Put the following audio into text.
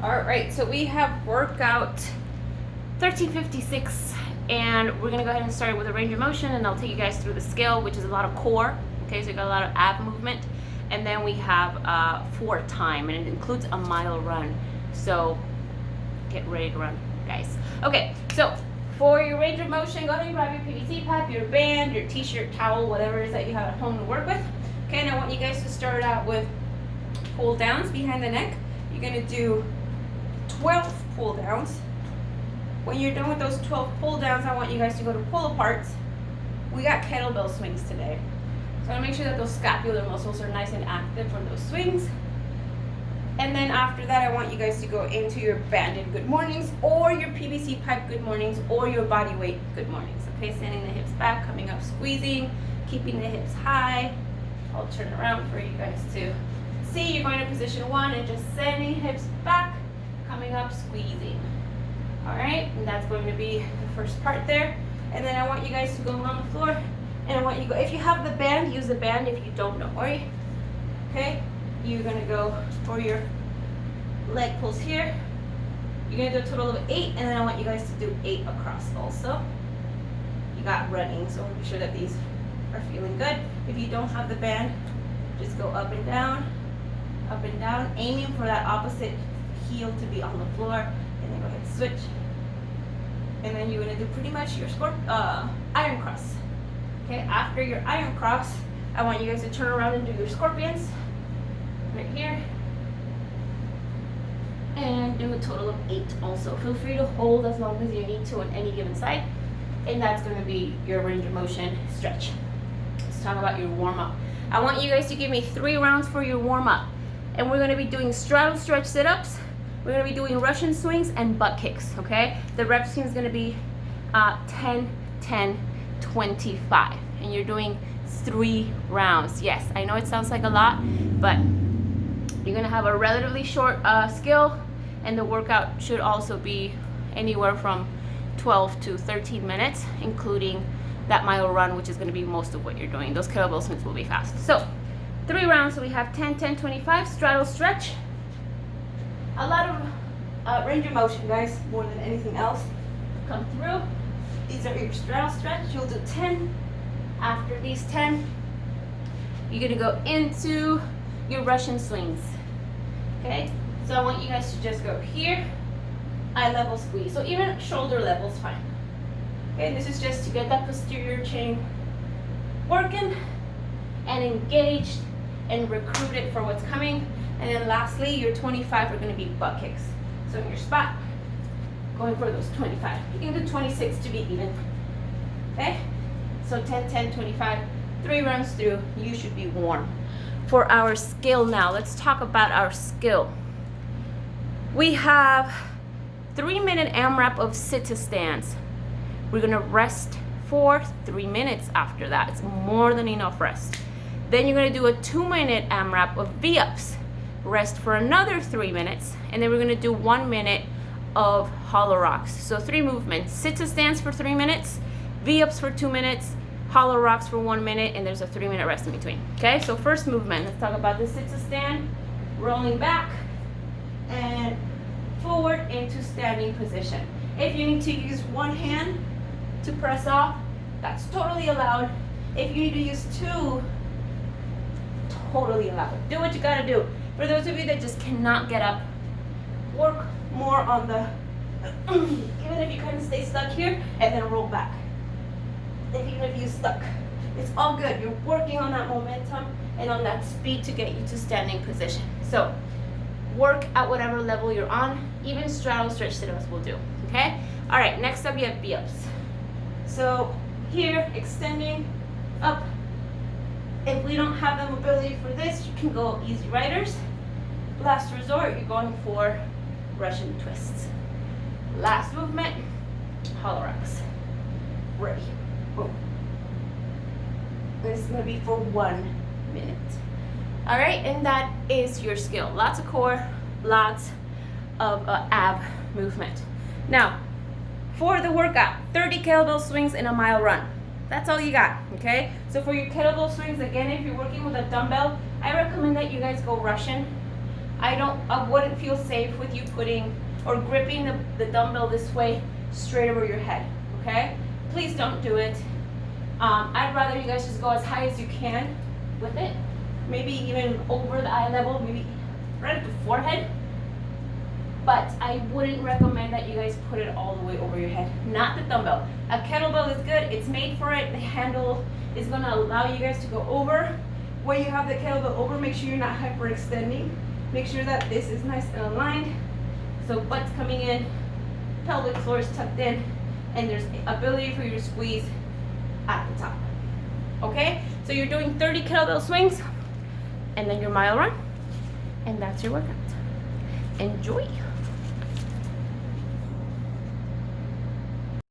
All right, so we have workout 1356, and we're gonna go ahead and start with a range of motion, and I'll take you guys through the skill, which is a lot of core. Okay, so you got a lot of ab movement, and then we have for time, and it includes a mile run. So get ready to run, guys. Okay, so for your range of motion, go ahead and grab your PVC pipe, your band, your t-shirt, towel, whatever it is that you have at home to work with. Okay, and I want you guys to start out with pull downs behind the neck. You're gonna do 12 pull downs. When you're done with those 12 pull downs, I want you guys to go to pull aparts. We got kettlebell swings today. So I want to make sure that those scapular muscles are nice and active for those swings. And then after that, I want you guys to go into your banded good mornings, or your PVC pipe good mornings, or your body weight good mornings. Okay, sending the hips back, coming up, squeezing, keeping the hips high. I'll turn around for you guys to see. You're going to position 1 and just sending hips back, coming up, squeezing. All right, and that's going to be the first part there. And then I want you guys to go on the floor, and I want you to go, if you have the band, use the band. If you don't worry. Okay, you're gonna go for your leg pulls here. You're gonna do a total of 8, and then I want you guys to do 8 across also. You got running, so make sure that these are feeling good. If you don't have the band, just go up and down, aiming for that opposite heel to be on the floor, and then go ahead and switch. And then you're gonna do pretty much your iron cross. Okay, after your iron cross, I want you guys to turn around and do your scorpions right here. And do a total of 8 also. Feel free to hold as long as you need to on any given side. And that's gonna be your range of motion stretch. Let's talk about your warm up. I want you guys to give me 3 rounds for your warm up. And we're gonna be doing straddle stretch sit-ups. We're gonna be doing Russian swings and butt kicks, okay? The rep scheme is gonna be 10, 10, 25. And you're doing 3 rounds. Yes, I know it sounds like a lot, but you're gonna have a relatively short skill, and the workout should also be anywhere from 12 to 13 minutes, including that mile run, which is gonna be most of what you're doing. Those kettlebell swings will be fast. So 3 rounds, so we have 10, 10, 25, straddle stretch. A lot of range of motion, guys, more than anything else. Come through. These are your straddle stretch. You'll do 10. After these 10, you're gonna go into your Russian swings. Okay? So I want you guys to just go here, eye level squeeze. So even shoulder level is fine. Okay, this is just to get that posterior chain working and engaged and recruited for what's coming. And then lastly, your 25 are gonna be butt kicks. So in your spot, going for those 25. You can do 26 to be even. Okay? So 10, 10, 25, 3 rounds through, you should be warm. For our skill now, let's talk about our skill. We have 3-minute AMRAP of sit to stands. We're gonna rest for 3 minutes after that. It's more than enough rest. Then you're gonna do a 2-minute AMRAP of V-ups. Rest for another 3 minutes, and then we're gonna do 1 minute of hollow rocks. So 3 movements: sit to stands for 3 minutes, V-ups for 2 minutes, hollow rocks for 1 minute, and there's a 3-minute rest in between. Okay, so first movement, let's talk about the sit to stand. Rolling back and forward into standing position. If you need to use one hand to press off, that's totally allowed. If you need to use 2, totally allowed. Do what you gotta do. For those of you that just cannot get up, work more on the, even if you kind of stay stuck here, and then roll back. Even if you're stuck, it's all good. You're working on that momentum and on that speed to get you to standing position. So work at whatever level you're on. Even straddle stretch sit-ups will do, okay? All right, next up you have V-ups. So here, extending up. If we don't have the mobility for this, you can go easy riders. Last resort, you're going for Russian twists. Last movement, hollow rocks. Ready. Boom. This is gonna be for 1 minute. All right, and that is your skill. Lots of core, lots of ab movement. Now, for the workout, 30 kettlebell swings and a mile run. That's all you got, okay? So for your kettlebell swings, again, if you're working with a dumbbell, I recommend that you guys go Russian. I wouldn't feel safe with you putting or gripping the dumbbell this way straight over your head, okay? Please don't do it. I'd rather you guys just go as high as you can with it. Maybe even over the eye level, maybe right at the forehead. But I wouldn't recommend that you guys put it all the way over your head. Not the dumbbell. A kettlebell is good. It's made for it. The handle is going to allow you guys to go over. When you have the kettlebell over, make sure you're not hyperextending. Make sure that this is nice and aligned. So butt's coming in, pelvic floor is tucked in, and there's ability for you to squeeze at the top. Okay? So you're doing 30 kettlebell swings, and then your mile run, and that's your workout. Enjoy.